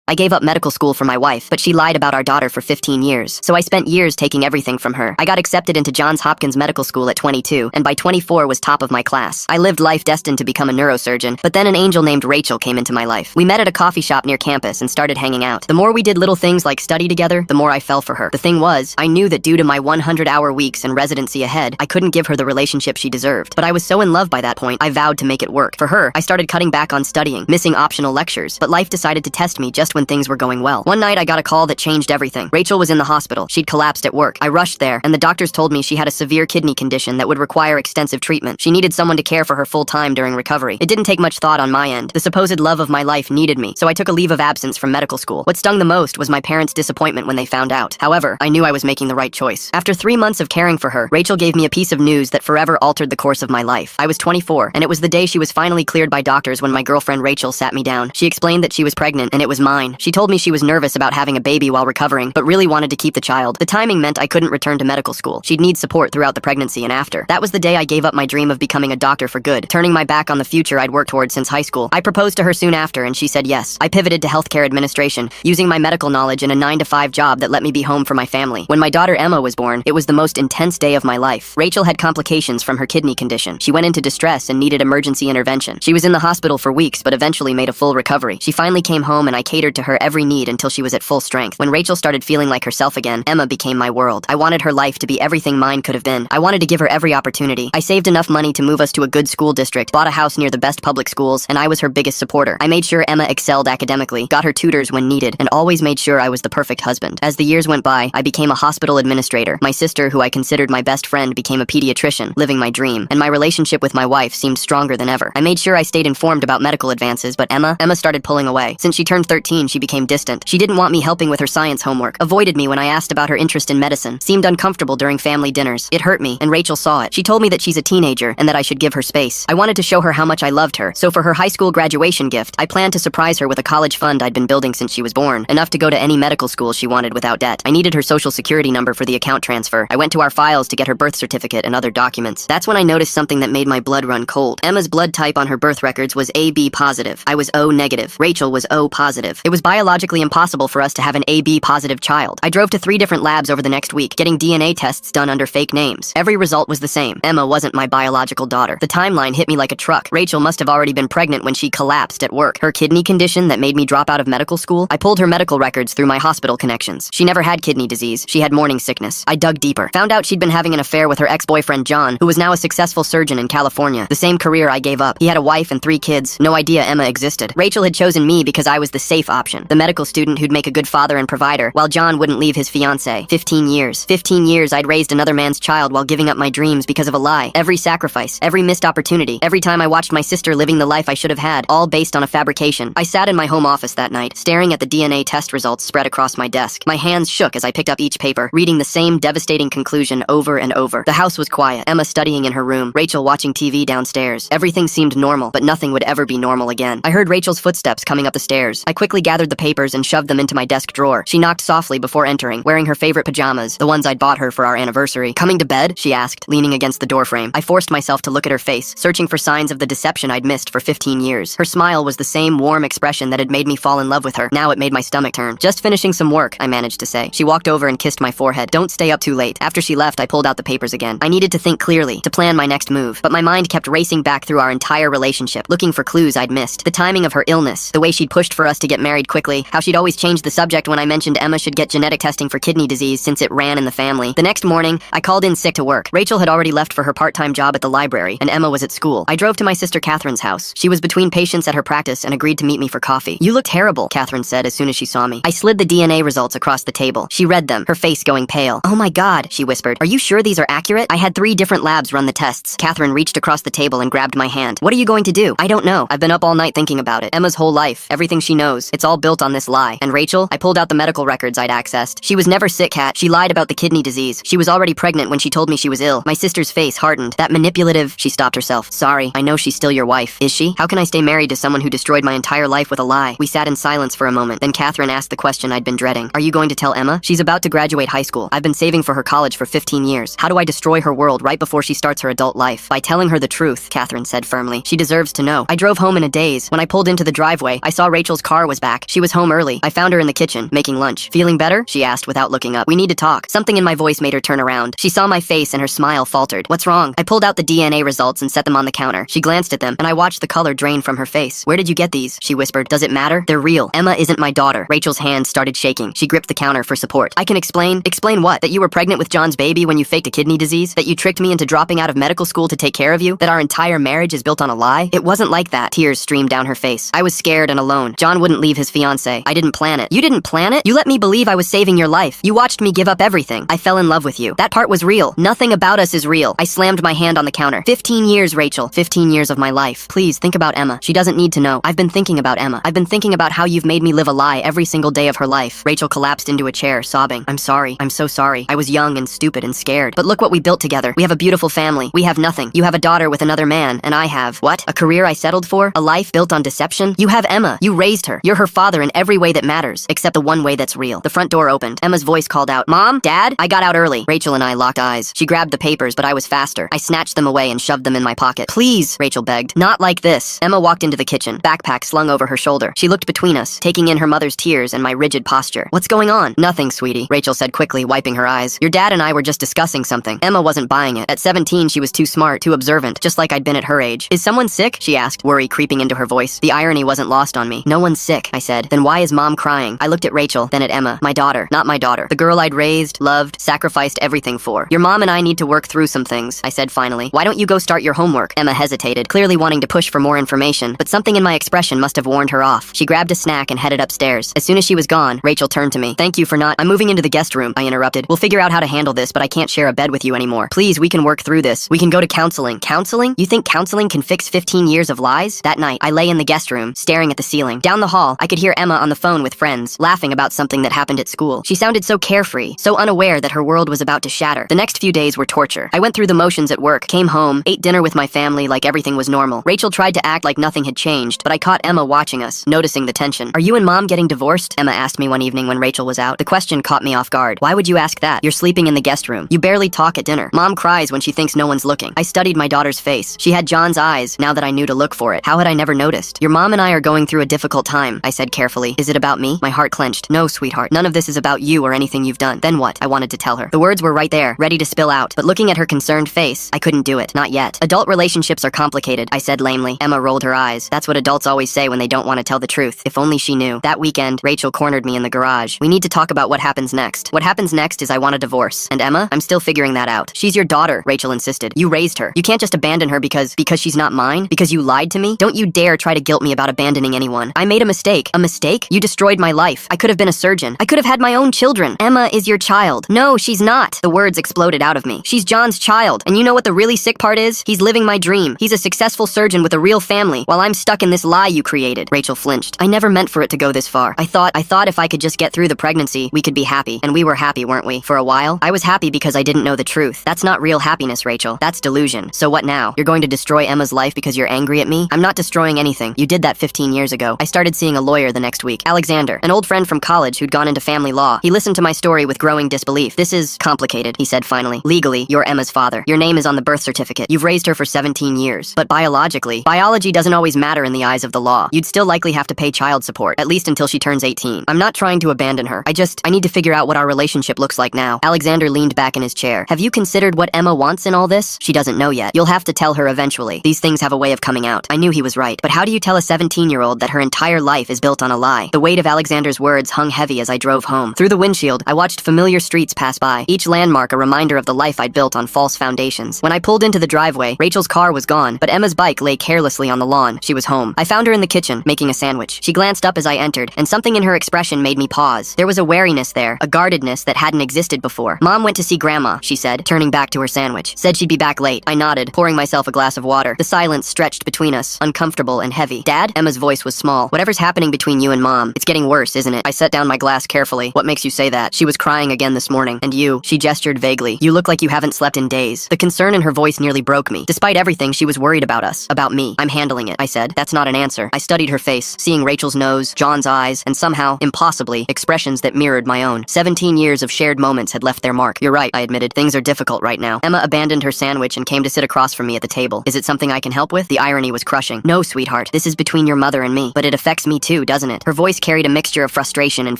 I gave up medical school for my wife, but she lied about our daughter for 15 years. So I spent years taking everything from her. I got accepted into Johns Hopkins Medical School at 22, and by 24 was top of my class. I lived life destined to become a neurosurgeon, but then an angel named Rachel came into my life. We met at a coffee shop near campus and started hanging out. The more we did little things like study together, the more I fell for her. The thing was, I knew that due to my 100-hour weeks and residency ahead, I couldn't give her the relationship she deserved. But I was so in love by that point, I vowed to make it work. For her, I started cutting back on studying, missing optional lectures, but life decided to test me just when things were going well. One night, I got a call that changed everything. Rachel was in the hospital. She'd collapsed at work. I rushed there, and the doctors told me she had a severe kidney condition that would require extensive treatment. She needed someone to care for her full-time during recovery. It didn't take much thought on my end. The supposed love of my life needed me, so I took a leave of absence from medical school. What stung the most was my parents' disappointment when they found out. However, I knew I was making the right choice. After 3 months of caring for her, Rachel gave me a piece of news that forever altered the course of my life. I was 24, and it was the day she was finally cleared by doctors when my girlfriend Rachel sat me down. She explained that she was pregnant, and it was mine. She told me she was nervous about having a baby while recovering, but really wanted to keep the child. The timing meant I couldn't return to medical school. She'd need support throughout the pregnancy and after. That was the day I gave up my dream of becoming a doctor for good, turning my back on the future I'd worked toward since high school. I proposed to her soon after, and she said yes. I pivoted to healthcare administration, using my medical knowledge in a 9-to-5 job that let me be home for my family. When my daughter Emma was born, it was the most intense day of my life. Rachel had complications from her kidney condition. She went into distress and needed emergency intervention. She was in the hospital for weeks, but eventually made a full recovery. She finally came home, and I catered to her every need until she was at full strength. When Rachel started feeling like herself again, Emma became my world. I wanted her life to be everything mine could have been. I wanted to give her every opportunity. I saved enough money to move us to a good school district, bought a house near the best public schools, and I was her biggest supporter. I made sure Emma excelled academically, got her tutors when needed, and always made sure I was the perfect husband. As the years went by, I became a hospital administrator. My sister, who I considered my best friend, became a pediatrician, living my dream, and my relationship with my wife seemed stronger than ever. I made sure I stayed informed about medical advances, but Emma started pulling away. Since she turned 13, she became distant. She didn't want me helping with her science homework, avoided me when I asked about her interest in medicine, seemed uncomfortable during family dinners. It hurt me, and Rachel saw it. She told me that she's a teenager and that I should give her space. I wanted to show her how much I loved her, so for her high school graduation gift, I planned to surprise her with a college fund I'd been building since she was born, enough to go to any medical school she wanted without debt. I needed her social security number for the account transfer. I went to our files to get her birth certificate and other documents. That's when I noticed something that made my blood run cold. Emma's blood type on her birth records was AB positive. I was O negative. Rachel was O positive. It was biologically impossible for us to have an AB positive child. I drove to 3 different labs over the next week, getting DNA tests done under fake names. Every result was the same. Emma wasn't my biological daughter. The timeline hit me like a truck. Rachel must have already been pregnant when she collapsed at work. Her kidney condition that made me drop out of medical school? I pulled her medical records through my hospital connections. She never had kidney disease. She had morning sickness. I dug deeper. Found out she'd been having an affair with her ex-boyfriend John, who was now a successful surgeon in California. The same career I gave up. He had a wife and 3 kids. No idea Emma existed. Rachel had chosen me because I was the safe option, the medical student who'd make a good father and provider, while John wouldn't leave his fiancée. 15 years. 15 years I'd raised another man's child while giving up my dreams because of a lie. Every sacrifice, every missed opportunity, every time I watched my sister living the life I should have had, all based on a fabrication. I sat in my home office that night, staring at the DNA test results spread across my desk. My hands shook as I picked up each paper, reading the same devastating conclusion over and over. The house was quiet, Emma studying in her room, Rachel watching TV downstairs. Everything seemed normal, but nothing would ever be normal again. I heard Rachel's footsteps coming up the stairs. I quickly gathered the papers and shoved them into my desk drawer. She knocked softly before entering, wearing her favorite pajamas, the ones I'd bought her for our anniversary. "Coming to bed?" she asked, leaning against the doorframe. I forced myself to look at her face, searching for signs of the deception I'd missed for 15 years. Her smile was the same warm expression that had made me fall in love with her. Now it made my stomach turn. "Just finishing some work," I managed to say. She walked over and kissed my forehead. "Don't stay up too late." After she left, I pulled out the papers again. I needed to think clearly, to plan my next move, but my mind kept racing back through our entire relationship, looking for clues I'd missed. The timing of her illness, the way she'd pushed for us to get married quickly, how she'd always changed the subject when I mentioned Emma should get genetic testing for kidney disease since it ran in the family. The next morning, I called in sick to work. Rachel had already left for her part-time job at the library, and Emma was at school. I drove to my sister Catherine's house. She was between patients at her practice and agreed to meet me for coffee. "You look terrible," Catherine said as soon as she saw me. I slid the DNA results across the table. She read them, her face going pale. "Oh my God," she whispered. "Are you sure these are accurate?" I had 3 different labs run the tests. Catherine reached across the table and grabbed my hand. "What are you going to do?" "I don't know. I've been up all night thinking about it. Emma's whole life, everything she knows, it's all built on this lie. And Rachel?" I pulled out the medical records I'd accessed. "She was never sick, Kat. She lied about the kidney disease. She was already pregnant when she told me she was ill." My sister's face hardened. "That manipulative—" She stopped herself. "Sorry, I know she's still your wife." "Is she? How can I stay married to someone who destroyed my entire life with a lie?" We sat in silence for a moment. Then Catherine asked the question I'd been dreading. "Are you going to tell Emma? She's about to graduate high school. I've been saving for her college for 15 years. How do I destroy her world right before she starts her adult life?" "By telling her the truth," Catherine said firmly. "She deserves to know." I drove home in a daze. When I pulled into the driveway, I saw Rachel's car was back. back. She was home early. I found her in the kitchen, making lunch. Feeling better? She asked without looking up. We need to talk. Something in my voice made her turn around. She saw my face and her smile faltered. What's wrong? I pulled out the DNA results and set them on the counter. She glanced at them, and I watched the color drain from her face. Where did you get these? She whispered. Does it matter? They're real. Emma isn't my daughter. Rachel's hand started shaking. She gripped the counter for support. I can explain. Explain what? That you were pregnant with John's baby when you faked a kidney disease? That you tricked me into dropping out of medical school to take care of you? That our entire marriage is built on a lie? It wasn't like that. Tears streamed down her face. I was scared and alone. John wouldn't leave his fiancée. I didn't plan it. You didn't plan it? You let me believe I was saving your life. You watched me give up everything. I fell in love with you. That part was real. Nothing about us is real. I slammed my hand on the counter. 15 years, Rachel. 15 years of my life. Please, think about Emma. She doesn't need to know. I've been thinking about Emma. I've been thinking about how you've made me live a lie every single day of her life. Rachel collapsed into a chair, sobbing. I'm sorry. I'm so sorry. I was young and stupid and scared. But look what we built together. We have a beautiful family. We have nothing. You have a daughter with another man, and I have, what? A career I settled for? A life built on deception? You have Emma. You raised her. You're her father in every way that matters, except the one way that's real. The front door opened. Emma's voice called out, Mom? Dad? I got out early. Rachel and I locked eyes. She grabbed the papers, but I was faster. I snatched them away and shoved them in my pocket. Please, Rachel begged. Not like this. Emma walked into the kitchen, backpack slung over her shoulder. She looked between us, taking in her mother's tears and my rigid posture. What's going on? Nothing, sweetie, Rachel said quickly, wiping her eyes. Your dad and I were just discussing something. Emma wasn't buying it. At 17, she was too smart, too observant, just like I'd been at her age. Is someone sick? She asked, worry creeping into her voice. The irony wasn't lost on me. No one's sick, I said. Then why is Mom crying? I looked at Rachel, then at Emma. My daughter. Not my daughter. The girl I'd raised, loved, sacrificed everything for. Your mom and I need to work through some things, I said finally. Why don't you go start your homework? Emma hesitated, clearly wanting to push for more information, but something in my expression must have warned her off. She grabbed a snack and headed upstairs. As soon as she was gone, Rachel turned to me. Thank you for not— I'm moving into the guest room, I interrupted. We'll figure out how to handle this, but I can't share a bed with you anymore. Please, we can work through this. We can go to counseling. Counseling? You think counseling can fix 15 years of lies? That night, I lay in the guest room, staring at the ceiling. Down the hall, I could hear Emma on the phone with friends, laughing about something that happened at school. She sounded so carefree, so unaware that her world was about to shatter. The next few days were torture. I went through the motions at work, came home, ate dinner with my family like everything was normal. Rachel tried to act like nothing had changed, but I caught Emma watching us, noticing the tension. Are you and Mom getting divorced? Emma asked me one evening when Rachel was out. The question caught me off guard. Why would you ask that? You're sleeping in the guest room. You barely talk at dinner. Mom cries when she thinks no one's looking. I studied my daughter's face. She had John's eyes, now that I knew to look for it. How had I never noticed? Your mom and I are going through a difficult time, I said carefully. Is it about me? My heart clenched. No, sweetheart. None of this is about you or anything you've done. Then what? I wanted to tell her. The words were right there, ready to spill out, but looking at her concerned face, I couldn't do it. Not yet. Adult relationships are complicated, I said lamely. Emma rolled her eyes. That's what adults always say when they don't want to tell the truth. If only she knew. That weekend, Rachel cornered me in the garage. We need to talk about what happens next. What happens next is I want a divorce. And Emma? I'm still figuring that out. She's your daughter, Rachel insisted. You raised her. You can't just abandon her because she's not mine? Because you lied to me? Don't you dare try to guilt me about abandoning anyone. I made a mistake. A mistake? You destroyed my life. I could have been a surgeon. I could have had my own children. Emma is your child. No, she's not. The words exploded out of me. She's John's child. And you know what the really sick part is? He's living my dream. He's a successful surgeon with a real family, while I'm stuck in this lie you created. Rachel flinched. I never meant for it to go this far. I thought if I could just get through the pregnancy, we could be happy. And we were happy, weren't we? For a while, I was happy because I didn't know the truth. That's not real happiness, Rachel. That's delusion. So what now? You're going to destroy Emma's life because you're angry at me? I'm not destroying anything. You did that 15 years ago. I started seeing a lawyer the next week. Alexander, an old friend from college who'd gone into family law. He listened to my story with growing disbelief. This is complicated, he said finally. Legally, you're Emma's father. Your name is on the birth certificate. You've raised her for 17 years. But biologically, biology doesn't always matter in the eyes of the law. You'd still likely have to pay child support, at least until she turns 18. I'm not trying to abandon her. I need to figure out what our relationship looks like now. Alexander leaned back in his chair. Have you considered what Emma wants in all this? She doesn't know yet. You'll have to tell her eventually. These things have a way of coming out. I knew he was right. But how do you tell a 17-year-old that her entire life is built on a lie? The weight of Alexander's words hung heavy as I drove home. Through the windshield, I watched familiar streets pass by, each landmark a reminder of the life I'd built on false foundations. When I pulled into the driveway, Rachel's car was gone, but Emma's bike lay carelessly on the lawn. She was home. I found her in the kitchen, making a sandwich. She glanced up as I entered, and something in her expression made me pause. There was a wariness there, a guardedness that hadn't existed before. Mom went to see Grandma, she said, turning back to her sandwich. Said she'd be back late. I nodded, pouring myself a glass of water. The silence stretched between us, uncomfortable and heavy. Dad? Emma's voice was small. Whatever's happening between you and Mom, it's getting worse, isn't it? I set down my glass carefully. What makes you say that? She was crying again this morning. And you? She gestured vaguely. You look like you haven't slept in days. The concern in her voice nearly broke me. Despite everything, she was worried about us. About me. I'm handling it, I said. That's not an answer. I studied her face, seeing Rachel's nose, John's eyes, and somehow, impossibly, expressions that mirrored my own. 17 years of shared moments had left their mark. You're right, I admitted. Things are difficult right now. Emma abandoned her sandwich and came to sit across from me at the table. Is it something I can help with? The irony was crushing. No, sweetheart. This is between your mother and me. But it affects me too, doesn't it? Her voice carried a mixture of frustration and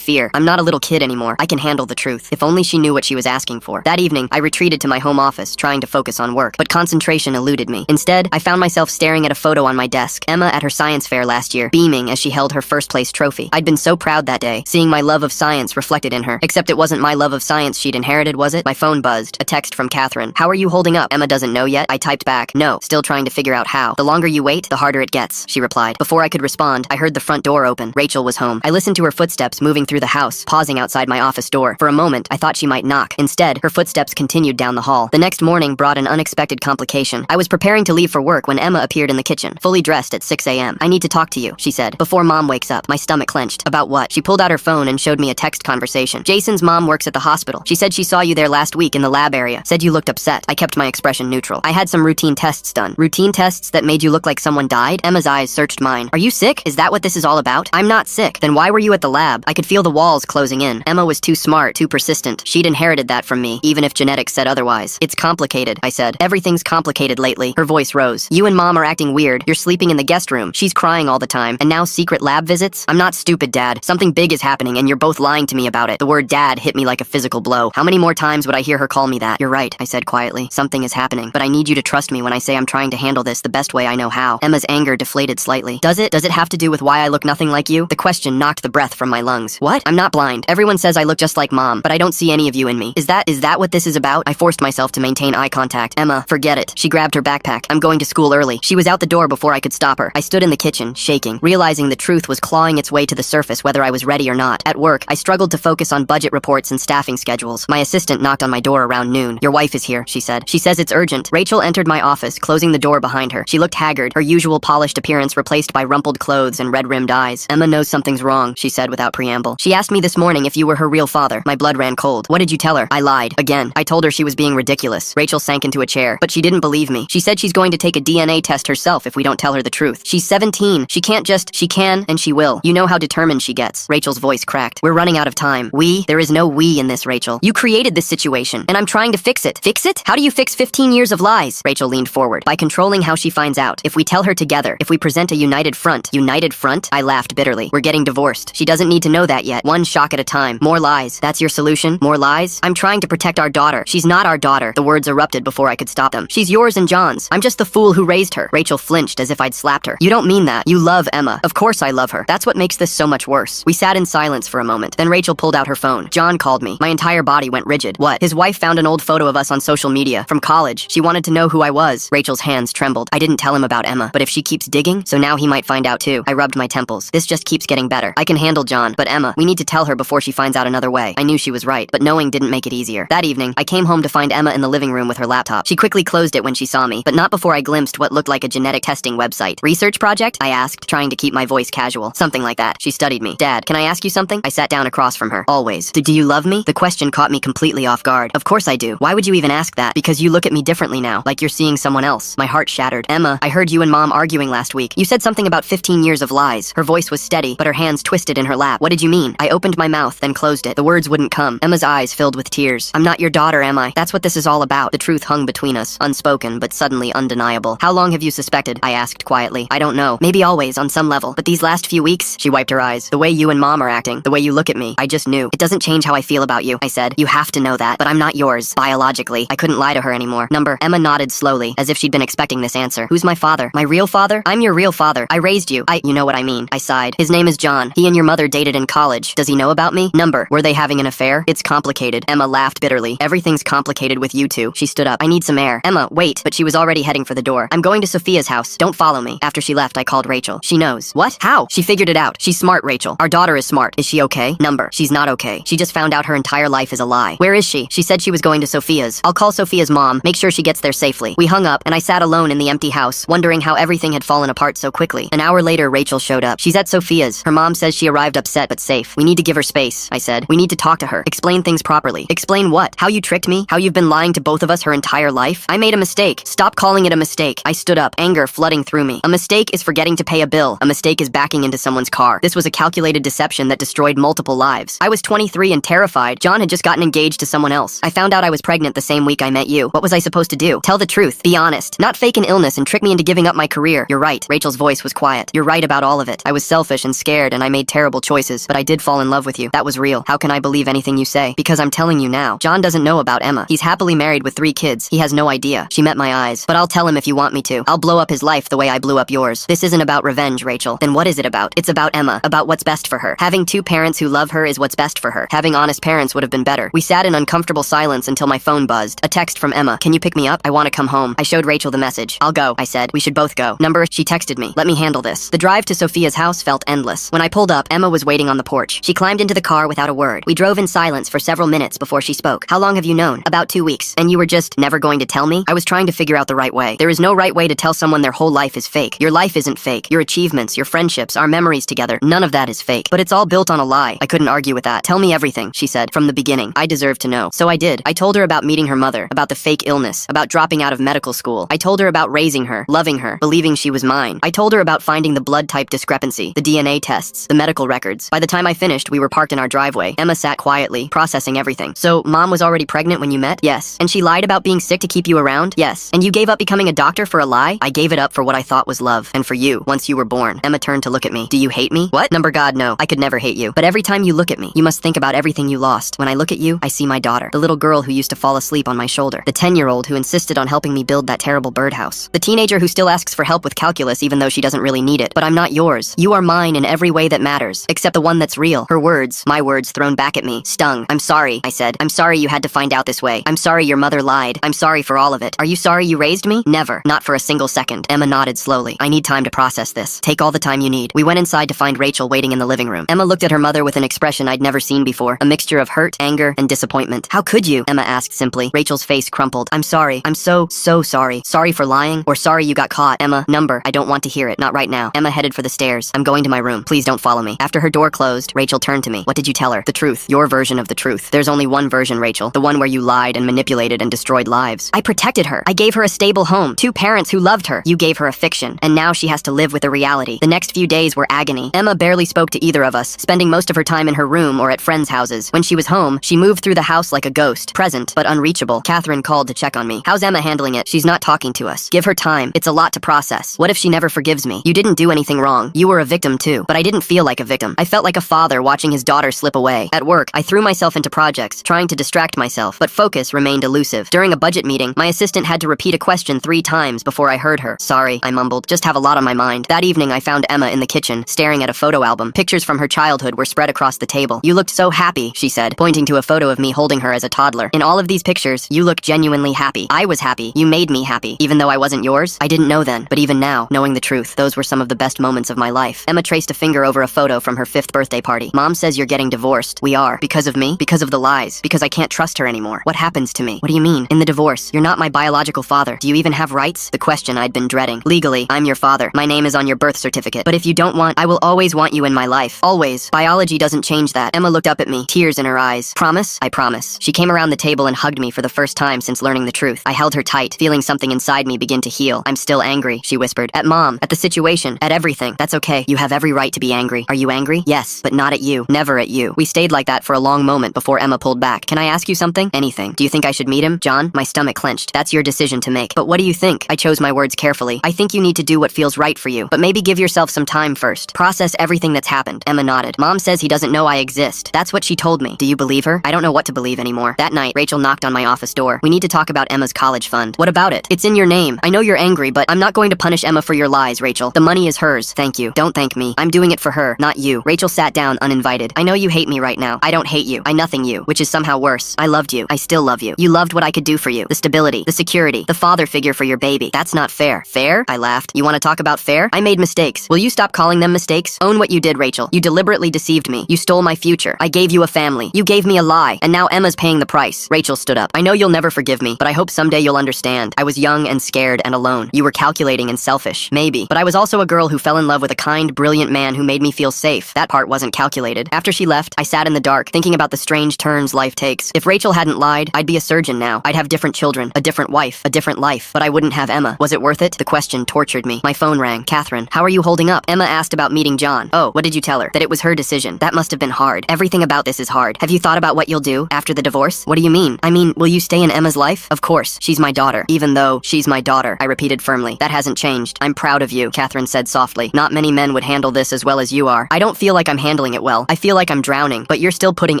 fear. I'm not a little kid anymore. I can handle the truth. If only she knew what she was asking for. That evening, I retreated to my home office, trying to focus on work, but concentration eluded me. Instead, I found myself staring at a photo on my desk. Emma at her science fair last year, beaming as she held her first place trophy. I'd been so proud that day, seeing my love of science reflected in her. Except it wasn't my love of science she'd inherited, was it? My phone buzzed. A text from Catherine. How are you holding up? Emma doesn't know yet. I typed back, no, still trying to figure out how. The longer you wait, the harder it gets, she replied. Before I could respond, I heard the front door open. Rachel was home. I listened to her footsteps moving through the house, pausing outside my office door. For a moment, I thought she might knock. Instead, her footsteps continued down the hall. The next morning brought an unexpected complication. I was preparing to leave for work when Emma appeared in the kitchen, fully dressed at 6 a.m. I need to talk to you, she said. Before Mom wakes up. My stomach clenched. About what? She pulled out her phone and showed me a text conversation. Jason's mom works at the hospital. She said she saw you there last week in the lab area. Said you looked upset. I kept my expression neutral. I had some routine tests done. Routine tests that made you look like someone died? Emma's eyes searched mine. Are you sick? Is that what this is all about? I'm not sick. Then why were you at the lab? I could feel the walls closing in. Emma was too smart, too persistent. She'd inherited that from me, even if genetics said otherwise. It's complicated, I said. Everything's complicated lately. Her voice rose. You and Mom are acting weird. You're sleeping in the guest room. She's crying all the time. And now secret lab visits? I'm not stupid, Dad. Something big is happening, and you're both lying to me about it. The word dad hit me like a physical blow. How many more times would I hear her call me that? You're right, I said quietly. Something is happening. But I need you to trust me when I say I'm trying to handle this the best way I know how. Emma's anger deflated slightly. Does it have to do with why I look nothing like you? The question knocked the breath from my lungs. What? I'm not blind. Everyone says I look just like Mom, but I don't see any of you in me. Is that what this is about? I forced myself to maintain eye contact. Emma, forget it. She grabbed her backpack. I'm going to school early. She was out the door before I could stop her. I stood in the kitchen, shaking, realizing the truth was clawing its way to the surface whether I was ready or not. At work, I struggled to focus on budget reports and staffing schedules. My assistant knocked on my door around noon. Your wife is here, she said. She says it's urgent. Rachel entered my office, closing the door behind her. She looked haggard, her usual polished appearance replaced by rumpled clothes and red-rimmed eyes. Emma knows something's wrong, she said without preamble. She asked me this morning if you were her real father. My blood ran cold. What did you tell her? I lied. Again. I told her she was being ridiculous. Rachel sank into a chair, but she didn't believe me. She said she's going to take a DNA test herself if we don't tell her the truth. She's 17. She can and she will. You know how determined she gets. Rachel's voice cracked. We're running out of time. We? There is no we in this, Rachel. You created this situation, and I'm trying to fix it. Fix it? How do you fix 15 years of lies? Rachel leaned forward. By controlling how she finds out. If we tell her together. If we present a united front. United front? I laughed bitterly. We're getting divorced. She doesn't need to know that yet. One shock at a time. More lies. That's your solution? More lies? I'm trying to protect our daughter. She's not our daughter. The words erupted before I could stop them. She's yours and John's. I'm just the fool who raised her. Rachel flinched as if I'd slapped her. You don't mean that. You love Emma. Of course I love her. That's what makes this so much worse. We sat in silence for a moment. Then Rachel pulled out her phone. John called me. My entire body went rigid. What? His wife found an old photo of us on social media. From college. She wanted to know who I was. Rachel's hands trembled. I didn't tell him about Emma. But if she keeps digging, so now he might find out too. I rubbed my temples. This just keeps getting better. I can handle John. But Emma, we need to tell her before she finds out another way. I knew she was right. But knowing didn't make it easier. That evening, I came home to find Emma in the living room with her laptop. She quickly closed it when she saw me. But not before I glimpsed what looked like a genetic testing website. Research project? I asked, trying to keep my voice casual. Something like that. She studied me. Dad, can I ask you something? I sat down across from her. Always. Do you love me? The question caught me completely off guard. Of course I do. Why would you even ask that? Because you look at me differently now, like you're seeing someone else. My heart shattered. Emma, I heard you and Mom arguing last week. You said something about 15 years of lies. Her voice was steady, but her hands twisted in her lap. What did you mean? I opened my mouth, then closed it. The words wouldn't come. Emma's eyes filled with tears. I'm not your daughter, am I? That's what this is all about. The truth hung between us, unspoken, but suddenly undeniable. How long have you suspected? I asked quietly. I don't know. Maybe always, on some level. But these last few weeks, she wiped her eyes. The way you and Mom are acting, the way you look at me, I just knew. It doesn't change how I feel about you, I said. You have to know that. But I'm not yours, biologically. I couldn't lie to her anymore. Emma nodded slowly, as if she'd been expecting this answer. Who's my father? My real father? I'm your real father. I raised you. You know what I mean. I sighed. His name is John. He and your mother dated in college. Does he know about me? Were they having an affair? It's complicated. Emma laughed bitterly. Everything's complicated with you two. She stood up. I need some air. Emma, wait. But she was already heading for the door. I'm going to Sophia's house. Don't follow me. After she left, I called Rachel. She knows. What? How? She figured it out. She's smart, Rachel. Our daughter is smart. Is she okay? She's not okay. She just found out her entire life is a lie. Where is she? She said she was going to Sophia's. I'll call Sophia's mom. Make sure she gets there safely. We hung up, and I sat alone in the empty house, wondering how everything had fallen apart so quickly. An hour later, Rachel showed up. She's at Sophia's. Her mom says she arrived upset but safe. We need to give her space, I said. We need to talk to her. Explain things properly. Explain what? How you tricked me? How you've been lying to both of us her entire life? I made a mistake. Stop calling it a mistake. I stood up, anger flooding through me. A mistake is forgetting to pay a bill. A mistake is backing into someone's car. This was a calculated deception that destroyed multiple lives. I was 23 and terrified. John had just gotten engaged to someone else. I found out I was pregnant the same week I met you. What was I supposed to do? Tell the truth. Be honest. Not fake an illness and trick me into giving up my career. You're right. Rachel's voice was quiet. You're right about all of it. I was selfish and scared, and I made terrible choices, but I did fall in love with you. That was real. How can I believe anything you say? Because I'm telling you now. John doesn't know about Emma. He's happily married with 3 kids. He has no idea. She met my eyes. But I'll tell him if you want me to. I'll blow up his life the way I blew up yours. This isn't about revenge, Rachel. Then what is it about? It's about Emma. About what's best for her. Having 2 parents who love her is what's best for her. Having honest parents would have been better. We sat in uncomfortable silence until my phone buzzed. A text from Emma. Can you pick me up? I want to come home. I showed Rachel the message. I'll go, I said. We should both go. Number, she texted me. Let me handle this. The drive to Sophia's house felt endless. When I pulled up, Emma was waiting on the porch. She climbed into the car without a word. We drove in silence for several minutes before she spoke. How long have you known? About 2 weeks. And you were just never going to tell me? I was trying to figure out the right way. There is no right way to tell someone their whole life is fake. Your life isn't fake. Your achievements, your friendships, our memories together, none of that is fake. But it's all built on a lie. I couldn't argue with that. Tell me everything, she said, from the beginning. I deserve to know. So I did. I told her about meeting her mother, about the fake illness, about dropping out of medical school. I told her about raising her, loving her, believing she was mine. I told her about finding the blood type discrepancy, the DNA tests, the medical records. By the time I finished, we were parked in our driveway. Emma sat quietly, processing everything. So, Mom was already pregnant when you met? Yes. And she lied about being sick to keep you around? Yes. And you gave up becoming a doctor for a lie? I gave it up for what I thought was love. And for you, once you were born. Emma turned to look at me. Do you hate me? What? Number God, no. I could never hate you. But every time you look at me, you must think about everything you lost. When I look at you, I see my daughter. The little girl who used to fall asleep on my shoulder. The 10-year-old who insisted on helping me build that terrible birdhouse. The teenager who still asks for help with calculus even though she doesn't really need it. But I'm not yours. You are mine in every way that matters. Except the one that's real. Her words, my words thrown back at me, stung. I'm sorry, I said. I'm sorry you had to find out this way. I'm sorry your mother lied. I'm sorry for all of it. Are you sorry you raised me? Never. Not for a single second. Emma nodded slowly. I need time to process this. Take all the time you need. We went inside to find Rachel waiting in the living room. Emma looked at her mother with an expression I'd never seen before. A mixture of hurt, anger, and disappointment. How could you? Emma asked simply. Rachel's face crumpled. I'm sorry. I'm so sorry. Sorry for lying? Or sorry you got caught? Emma, number. I don't want to hear it. Not right now. Emma headed for the stairs. I'm going to my room. Please don't follow me. After her door closed, Rachel turned to me. What did you tell her? The truth. Your version of the truth. There's only one version, Rachel. The one where you lied and manipulated and destroyed lives. I protected her. I gave her a stable home. 2 parents who loved her. You gave her a fiction. And now she has to live with a reality. The next few days were agony. Emma barely spoke to either of us, spending most of her time in her room or at friends' houses. When she was home, she moved through the house like a ghost, present but unreachable. Catherine called to check on me. How's Emma handling it? She's not talking to us. Give her time. It's a lot to process. What if she never forgives me? You didn't do anything wrong. You were a victim too. But I didn't feel like a victim. I felt like a father watching his daughter slip away. At work, I threw myself into projects, trying to distract myself, but focus remained elusive. During a budget meeting, my assistant had to repeat a question 3 times before I heard her. Sorry, I mumbled. Just have a lot on my mind. That evening, I found Emma in the kitchen, staring at a photo album. Pictures from her childhood were spread across the table. You looked so happy, she said, pointing to a photo of me holding her as a toddler. In all of these pictures, you look genuinely happy. I was happy. You made me happy. Even though I wasn't yours, I didn't know then. But even now, knowing the truth, those were some of the best moments of my life. Emma traced a finger over a photo from her 5th birthday party. Mom says you're getting divorced. We are. Because of me? Because of the lies. Because I can't trust her anymore. What happens to me? What do you mean? In the divorce, you're not my biological father. Do you even have rights? The question I'd been dreading. Legally, I'm your father. My name is on your birth certificate. But if you don't want, I will always want you in my life. Always. Biology doesn't change that. Emma looked up at me, tears in her eyes. Promise? I promise. She came around the table and hugged me for the first time since learning the truth. I held her tight, feeling something inside me begin to heal. I'm still angry, she whispered. At Mom, at the situation, at everything. That's okay. You have every right to be angry. Are you angry? Yes, but not at you. Never at you. We stayed like that for a long moment before Emma pulled back. Can I ask you something? Anything. Do you think I should meet him? John? My stomach clenched. That's your decision to make. But what do you think? I chose my words carefully. I think you need to do what feels right for you. But maybe give yourself some time first. Process everything that's happened. Emma nodded. Mom says he doesn't know I exist. That's what she told me. Do you believe her? I don't know what to believe anymore. That night, Rachel knocked on my office door. We need to talk about Emma's college fund. What about it? It's in your name. I know you're angry, but I'm not going to punish Emma for your lies, Rachel. The money is hers. Thank you. Don't thank me. I'm doing it for her, not you. Rachel sat down uninvited. I know you hate me right now. I don't hate you. I nothing you, which is somehow worse. I loved you. I still love you. You loved what I could do for you. The stability, the security, the father figure for your baby. That's not fair. Fair? I laughed. You want to talk about fair? I made mistakes. Will you stop calling them mistakes? Own what you did, Rachel. You deliberately deceived me. You stole my future. I gave you a family. You gave me a lie. And now Emma's paying the price. Rachel stood up. I know you'll never forgive me, but I hope someday you'll understand. I was young and scared and alone. You were calculating and selfish. Maybe. But I was also a girl who fell in love with a kind, brilliant man who made me feel safe. That part wasn't calculated. After she left, I sat in the dark, thinking about the strange turns life takes. If Rachel hadn't lied, I'd be a surgeon now. I'd have different children, a different wife, a different life. But I wouldn't have Emma. Was it worth it? The question tortured me. My phone rang. Catherine, how are you holding up? Emma asked about meeting John. Oh, what did you tell her? That it was her decision. That must have been hard. Everything about this is hard. Have you thought about what you'll do after the divorce? What do you mean? I mean, will you stay in Emma's life? Of course. She's my daughter. Even though she's my daughter, I repeated firmly. That hasn't changed. I'm proud of you, Catherine said softly. Not many men would would handle this as well as you are. I don't feel like I'm handling it well. I feel like I'm drowning, but you're still putting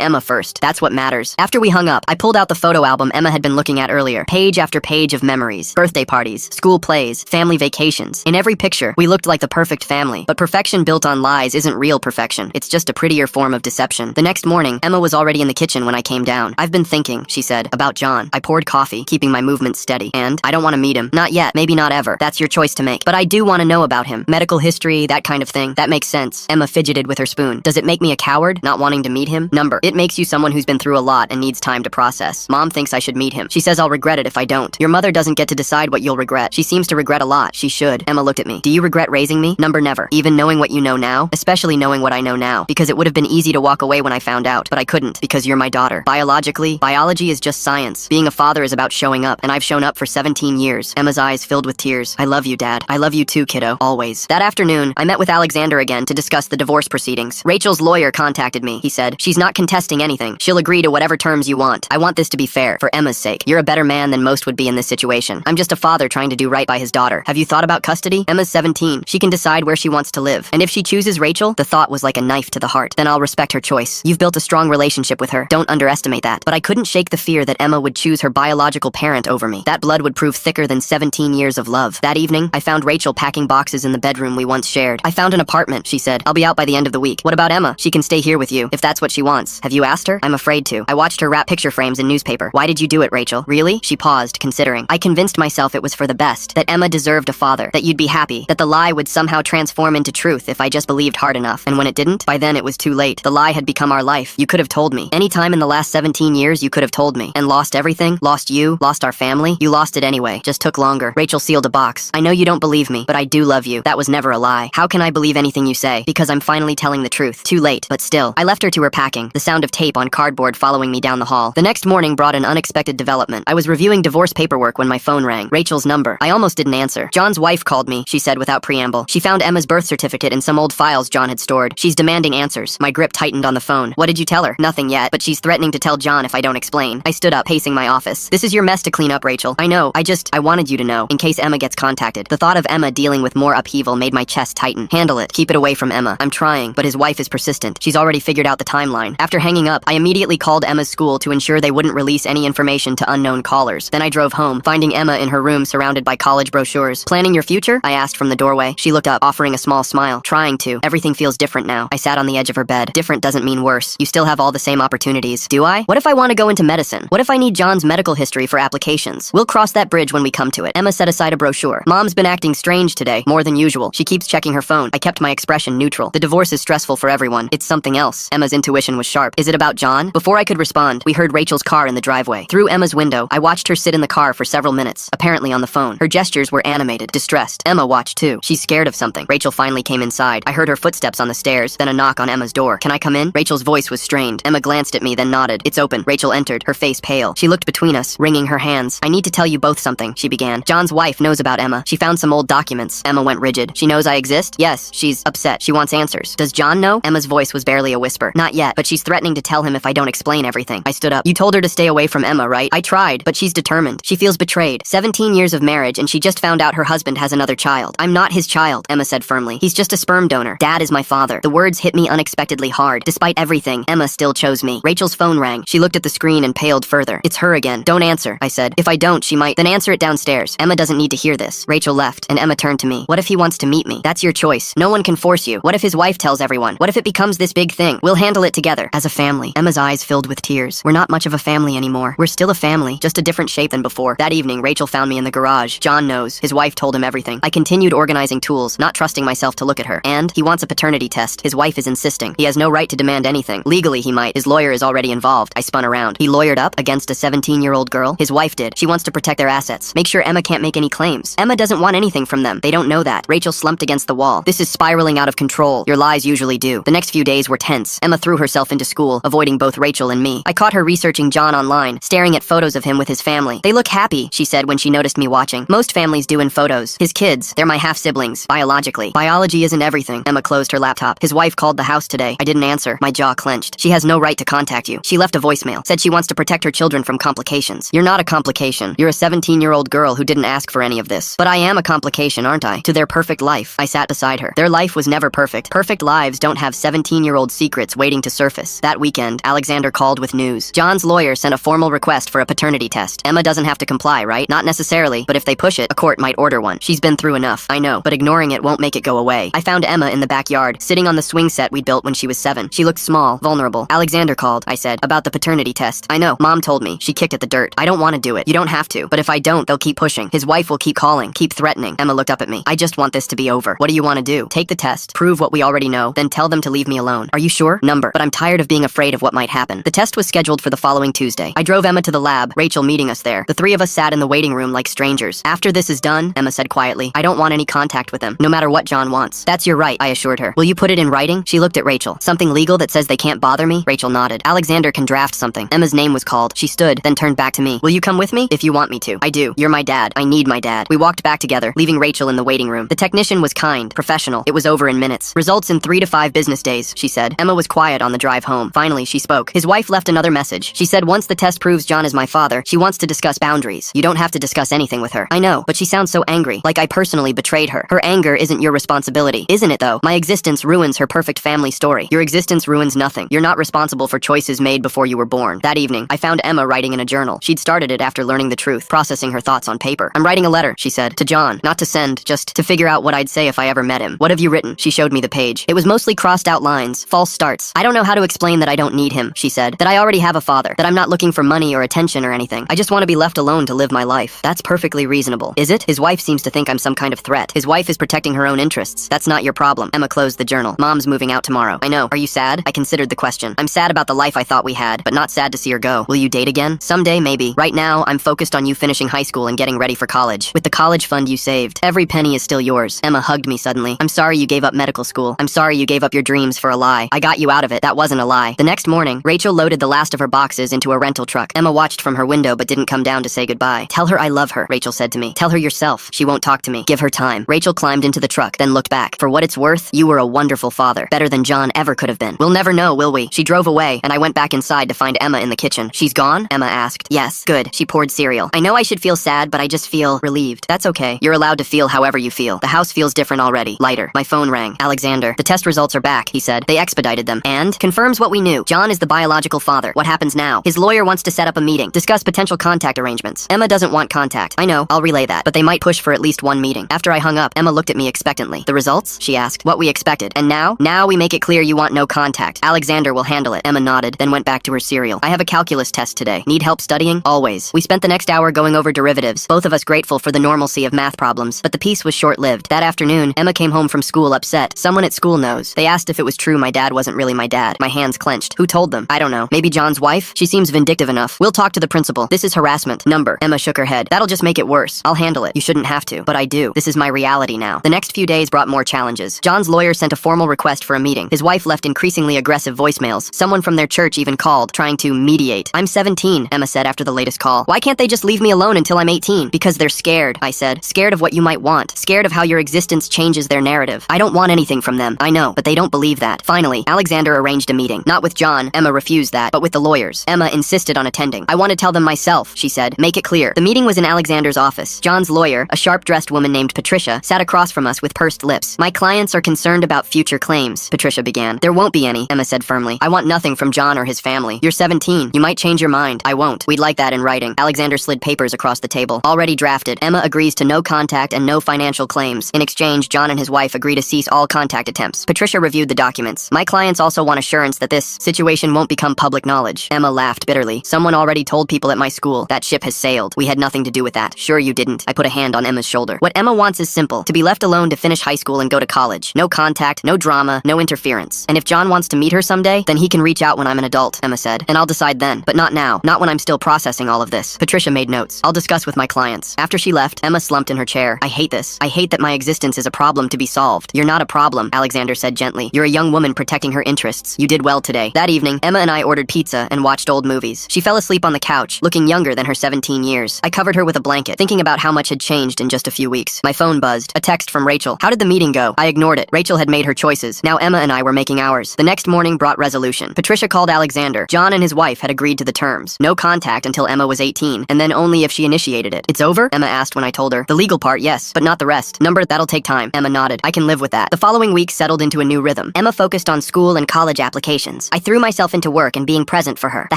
Emma first. That's what matters. After we hung up, I pulled out the photo album Emma had been looking at earlier. Page after page of memories. Birthday parties, school plays, family vacations. In every picture, we looked like the perfect family. But perfection built on lies isn't real perfection. It's just a prettier form of deception. The next morning, Emma was already in the kitchen when I came down. I've been thinking, she said, about John. I poured coffee, keeping my movements steady. And I don't want to meet him. Not yet, maybe not ever. That's your choice to make. But I do want to know about him. Medical history, that kind of thing. That makes sense. Emma fidgeted with her spoon. Does it make me a coward, not wanting to meet him? Number. It makes you someone who's been through a lot and needs time to process. Mom thinks I should meet him. She says I'll regret it if I don't. Your mother doesn't get to decide what you'll regret. She seems to regret a lot. She should. Emma looked at me. Do you regret raising me? Number. Never. Even knowing what you know now? Especially knowing what I know now. Because it would have been easy to walk away when I found out. But I couldn't. Because you're my daughter. Biologically, biology is just science. Being a father is about showing up. And I've shown up for 17 years. Emma's eyes filled with tears. I love you, Dad. I love you too, kiddo. Always. That afternoon, I met with Alexander again to discuss the divorce proceedings. Rachel's lawyer contacted me. He said, she's not contesting anything. She'll agree to whatever terms you want. I want this to be fair, for Emma's sake. You're a better man than most would be in this situation. I'm just a father trying to do right by his daughter. Have you thought about custody? Emma's 17. She can decide where she wants to live. And if she chooses Rachel, the thought was like a knife to the heart. Then I'll respect her choice. You've built a strong relationship with her. Don't underestimate that. But I couldn't shake the fear that Emma would choose her biological parent over me. That blood would prove thicker than 17 years of love. That evening, I found Rachel packing boxes in the bedroom we once shared. I found an apartment, she said. I'll be out by the end of the week. What about Emma? She can stay here with you, if that's what she wants. Have you asked her? I'm afraid to. I watched her wrap picture frames in newspaper. Why did you do it, Rachel? Really? She paused, considering. I convinced myself it was for the best, that Emma deserved a father, that you'd be happy, that the lie would somehow transform into truth if I just believed hard enough. And when it didn't, by then it was too late. The lie had become our life. You could have told me. Any time in the last 17 years, you could have told me. And lost everything? Lost you? Lost our family? You lost it anyway. Just took longer. Rachel sealed a box. I know you don't believe me, but I do love you. That was never a lie. How can I believe anything you say? Because I'm finally telling the truth. Too late, but still. I left her to her packing, the sound of tape on cardboard following me down the hall. The next morning brought an unexpected development. I was reviewing divorce paperwork when my phone rang. Rachel's number. I almost didn't answer. John's wife called me, she said without preamble. She found Emma's birth certificate in some old files John had stored. She's demanding answers. My grip tightened on the phone. What did you tell her? Nothing yet, but she's threatening to tell John if I don't explain. I stood up, pacing my office. This is your mess to clean up, Rachel. I know. I wanted you to know, in case Emma gets contacted. The thought of Emma dealing with more upheaval made my chest tighten. Handle it. Keep it away from Emma. I'm trying, but his wife is persistent. She's already figured out the timeline. After hanging up, I immediately called Emma's school to ensure they wouldn't release any information to unknown callers. Then I drove home, finding Emma in her room surrounded by college brochures. Planning your future? I asked from the doorway. She looked up, offering a small smile. Trying to. Everything feels different now. I sat on the edge of her bed. Different doesn't mean worse. You still have all the same opportunities. Do I? What if I want to go into medicine? What if I need John's medical history for applications? We'll cross that bridge when we come to it. Emma set aside a brochure. Mom's been acting strange today, more than usual. She keeps checking her phone. I kept my expression neutral. The divorce is stressful for everyone. It's something else. Emma's intuition was sharp. Is it about John? Before I could respond, we heard Rachel's car in the driveway. Through Emma's window, I watched her sit in the car for several minutes, apparently on the phone. Her gestures were animated, distressed. Emma watched too. She's scared of something. Rachel finally came inside. I heard her footsteps on the stairs, then a knock on Emma's door. Can I come in? Rachel's voice was strained. Emma glanced at me, then nodded. It's open. Rachel entered, her face pale. She looked between us, wringing her hands. I need to tell you both something, she began. John's wife knows about Emma. She found some old documents. Emma went rigid. She knows I exist? Yes. She's upset. She wants answers. Does John know? Emma's voice was barely a whisper. Not yet, but she's threatening to tell him if I don't explain everything. I stood up. You told her to stay away from Emma, right? I tried, but she's determined. She feels betrayed. 17 years of marriage, and she just found out her husband has another child. I'm not his child, Emma said firmly. He's just a sperm donor. Dad is my father. The words hit me unexpectedly hard. Despite everything, Emma still chose me. Rachel's phone rang. She looked at the screen and paled further. It's her again. Don't answer, I said. If I don't, she might. Then answer it downstairs. Emma doesn't need to hear this. Rachel left, and Emma turned to me. What if he wants to meet me? That's your choice. No one can force you. What if his wife tells everyone? What if it becomes this big thing? We'll handle it together. As a family. Emma's eyes filled with tears. We're not much of a family anymore. We're still a family, just a different shape than before. That evening, Rachel found me in the garage. John knows. His wife told him everything. I continued organizing tools, not trusting myself to look at her. And he wants a paternity test. His wife is insisting. He has no right to demand anything. Legally, he might. His lawyer is already involved. I spun around. He lawyered up against a 17-year-old girl. His wife did. She wants to protect their assets. Make sure Emma can't make any claims. Emma doesn't want anything from them. They don't know that. Rachel slumped against the wall. This is spiraling out of control. Your lies usually do. The next few days were tense. Emma threw herself into school, avoiding both Rachel and me. I caught her researching John online, staring at photos of him with his family. They look happy, she said when she noticed me watching. Most families do in photos. His kids, they're my half-siblings, biologically. Biology isn't everything. Emma closed her laptop. His wife called the house today. I didn't answer. My jaw clenched. She has no right to contact you. She left a voicemail. Said she wants to protect her children from complications. You're not a complication. You're a 17-year-old girl who didn't ask for any of this. But I am a complication, aren't I? To their perfect life. I sat beside her. her. Their life was never perfect. Perfect lives don't have 17-year-old secrets waiting to surface. That weekend, Alexander called with news. John's lawyer sent a formal request for a paternity test. Emma doesn't have to comply, right? Not necessarily, but if they push it, a court might order one. She's been through enough. I know, but ignoring it won't make it go away. I found Emma in the backyard, sitting on the swing set we'd built when she was 7. She looked small, vulnerable. Alexander called, I said, about the paternity test. I know, Mom told me. She kicked at the dirt. I don't want to do it. You don't have to. But if I don't, they'll keep pushing. His wife will keep calling, keep threatening. Emma looked up at me. I just want this to be over. What do you want to do? Take the test, prove what we already know, then tell them to leave me alone. Are you sure? Number. But I'm tired of being afraid of what might happen. The test was scheduled for the following Tuesday. I drove Emma to the lab, Rachel meeting us there. The three of us sat in the waiting room like strangers. After this is done, Emma said quietly, I don't want any contact with him, no matter what John wants. That's your right, I assured her. Will you put it in writing? She looked at Rachel. Something legal that says they can't bother me? Rachel nodded. Alexander can draft something. Emma's name was called. She stood, then turned back to me. Will you come with me? If you want me to. I do. You're my dad. I need my dad. We walked back together, leaving Rachel in the waiting room. The technician was kind, professional. It was over in minutes. Results in 3 to 5 business days, she said. Emma was quiet on the drive home. Finally, she spoke. His wife left another message. She said once the test proves John is my father, she wants to discuss boundaries. You don't have to discuss anything with her. I know, but she sounds so angry, like I personally betrayed her. Her anger isn't your responsibility, isn't it though? My existence ruins her perfect family story. Your existence ruins nothing. You're not responsible for choices made before you were born. That evening, I found Emma writing in a journal. She'd started it after learning the truth, processing her thoughts on paper. I'm writing a letter, she said, to John. Not to send, just to figure out what I'd say if I ever met him. What have you written? She showed me the page. It was mostly crossed out lines, false starts. I don't know how to explain that I don't need him, she said. That I already have a father. That I'm not looking for money or attention or anything. I just want to be left alone to live my life. That's perfectly reasonable. Is it? His wife seems to think I'm some kind of threat. His wife is protecting her own interests. That's not your problem. Emma closed the journal. Mom's moving out tomorrow. I know. Are you sad? I considered the question. I'm sad about the life I thought we had, but not sad to see her go. Will you date again? Someday, maybe. Right now, I'm focused on you finishing high school and getting ready for college. With the college fund you saved, every penny is still yours. Emma hugged me suddenly. I'm sorry you gave up medical school. I'm sorry you gave up your dreams for a lie. I got you out of it. That wasn't a lie. The next morning, Rachel loaded the last of her boxes into a rental truck. Emma watched from her window but didn't come down to say goodbye. Tell her I love her, Rachel said to me. Tell her yourself. She won't talk to me. Give her time. Rachel climbed into the truck, then looked back. For what it's worth, you were a wonderful father. Better than John ever could have been. We'll never know, will we? She drove away, and I went back inside to find Emma in the kitchen. She's gone? Emma asked. Yes. Good. She poured cereal. I know I should feel sad, but I just feel relieved. That's okay. You're allowed to feel however you feel. The house feels different already. Lighter. My phone rang. Alexander. The test results are back, he said. They expedited them. And? Confirms what we knew. John is the biological father. What happens now? His lawyer wants to set up a meeting. Discuss potential contact arrangements. Emma doesn't want contact. I know. I'll relay that. But they might push for at least one meeting. After I hung up, Emma looked at me expectantly. The results? She asked. What we expected. And now? Now we make it clear you want no contact. Alexander will handle it. Emma nodded, then went back to her cereal. I have a calculus test today. Need help studying? Always. We spent the next hour going over derivatives, both of us grateful for the normalcy of math problems. But the peace was short-lived. That afternoon, Emma came home from school upset. Someone at school knows. They asked if it was true my dad wasn't really my dad. My hands clenched. Who told them? I don't know. Maybe John's wife? She seems vindictive enough. We'll talk to the principal. This is harassment. Number. Emma shook her head. That'll just make it worse. I'll handle it. You shouldn't have to. But I do. This is my reality now. The next few days brought more challenges. John's lawyer sent a formal request for a meeting. His wife left increasingly aggressive voicemails. Someone from their church even called, trying to mediate. I'm 17, Emma said after the latest call. Why can't they just leave me alone until I'm 18? Because they're scared, I said. Scared of what you might want. Scared of how your existence changes their narrative. I don't want anything from them. I know, but they don't believe that. Finally, Alexander arranged a meeting. Not with John. Emma refused that, but with the lawyers. Emma insisted on attending. I want to tell them myself, she said. Make it clear. The meeting was in Alexander's office. John's lawyer, a sharp-dressed woman named Patricia, sat across from us with pursed lips. My clients are concerned about future claims, Patricia began. There won't be any, Emma said firmly. I want nothing from John or his family. You're 17. You might change your mind. I won't. We'd like that in writing. Alexander slid papers across the table. Already drafted. Emma agrees to no contact and no financial claims. In exchange, John and his wife agree to cease all contact attempts. Patricia reviewed the documents. My clients also want assurance that this situation won't become public knowledge. Emma laughed bitterly. Someone already told people at my school. That ship has sailed. We had nothing to do with that. Sure you didn't. I put a hand on Emma's shoulder. What Emma wants is simple. To be left alone to finish high school and go to college. No contact, no drama, no interference. And if John wants to meet her someday, then he can reach out when I'm an adult, Emma said. And I'll decide then. But not now. Not when I'm still processing all of this. Patricia made notes. I'll discuss with my clients. After she left, Emma slumped in her chair. I hate this. I hate that my existence is a problem to be solved. You're not a problem, Alexander said gently. You're a young woman protecting her interests. You did well today. That evening, Emma and I ordered pizza and watched old movies. She fell asleep on the couch, looking younger than her 17 years. I covered her with a blanket, thinking about how much had changed in just a few weeks. My phone buzzed. A text from Rachel. How did the meeting go? I ignored it. Rachel had made her choices. Now Emma and I were making ours. The next morning brought resolution. Patricia called Alexander. John and his wife had agreed to the terms. No contact until Emma was 18, and then only if she initiated it. It's over? Emma asked when I told her. The legal part, yes, but not the rest. Number, that'll take time. Emma nodded. nodded. I can live with that. The following week settled into a new rhythm. Emma focused on school and college applications. I threw myself into work and being present for her. The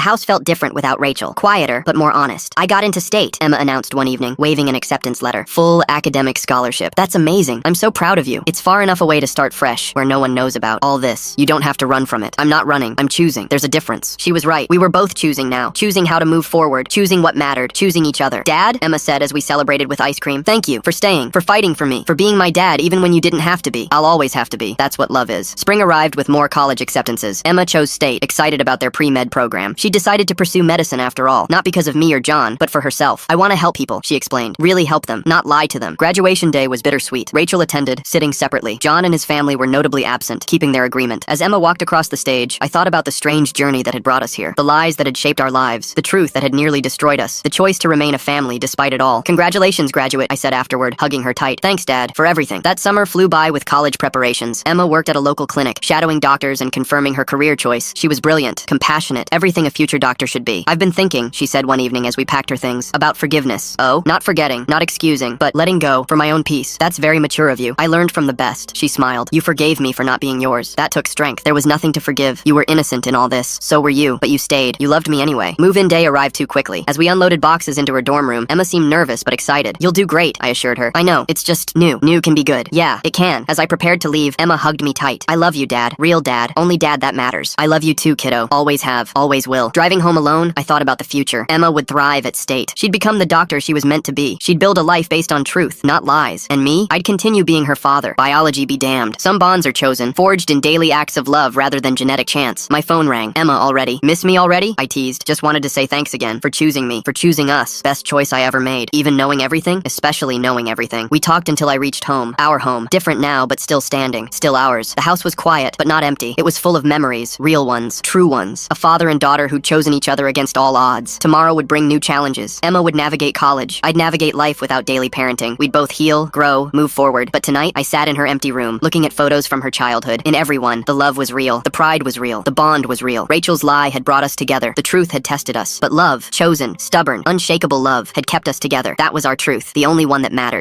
house felt different without Rachel. Quieter, but more honest. I got into state, Emma announced one evening, waving an acceptance letter. Full academic scholarship. That's amazing. I'm so proud of you. It's far enough away to start fresh, where no one knows about all this. You don't have to run from it. I'm not running. I'm choosing. There's a difference. She was right. We were both choosing now. Choosing how to move forward. Choosing what mattered. Choosing each other. Dad, Emma said as we celebrated with ice cream. Thank you for staying, for fighting for me, for being my dad even when you didn't have to be. I'll always have to be. That's what love is. Spring arrived with more college acceptances. Emma chose state, excited about their pre-med program. She decided to pursue medicine after all, not because of me or John, but for herself. I want to help people, she explained. Really help them, not lie to them. Graduation day was bittersweet. Rachel attended, sitting separately. John and his family were notably absent, keeping their agreement. As Emma walked across the stage, I thought about the strange journey that had brought us here, the lies that had shaped our lives, the truth that had nearly destroyed us, the choice to remain a family despite it all. Congratulations, graduate, I said afterward, hugging her tight. Thanks, Dad, for everything. That summer flew by with college preparations. Emma worked at a local clinic, shadowing doctors and confirming her career choice. She was brilliant, compassionate, everything a future doctor should be. I've been thinking, she said one evening as we packed her things, about forgiveness. Oh, not forgetting, not excusing, but letting go for my own peace. That's very mature of you. I learned from the best, she smiled. You forgave me for not being yours. That took strength. There was nothing to forgive. You were innocent in all this. So were you, but you stayed. You loved me anyway. Move-in day arrived too quickly. As we unloaded boxes into her dorm room, Emma seemed nervous but excited. You'll do great, I assured her. I know, it's just new. New can be good. Yeah, it can. As I prepared to leave, Emma hugged me tight. I love you, Dad. Real dad. Only dad that matters. I love you too, kiddo. Always have. Always will. Driving home alone, I thought about the future. Emma would thrive at state. She'd become the doctor she was meant to be. She'd build a life based on truth, not lies. And me? I'd continue being her father. Biology be damned. Some bonds are chosen, forged in daily acts of love rather than genetic chance. My phone rang. Emma already. Miss me already? I teased. Just wanted to say thanks again for choosing me, for choosing us. Best choice I ever made. Even knowing everything, especially knowing everything. We talked until I reached home. Our home. Different now, but still standing. Still ours. The house was quiet, but not empty. It was full of memories. Real ones. True ones. A father and daughter who'd chosen each other against all odds. Tomorrow would bring new challenges. Emma would navigate college. I'd navigate life without daily parenting. We'd both heal, grow, move forward. But tonight, I sat in her empty room, looking at photos from her childhood. In everyone, the love was real. The pride was real. The bond was real. Rachel's lie had brought us together. The truth had tested us. But love, chosen, stubborn, unshakable love, had kept us together. That was our truth. The only one that mattered.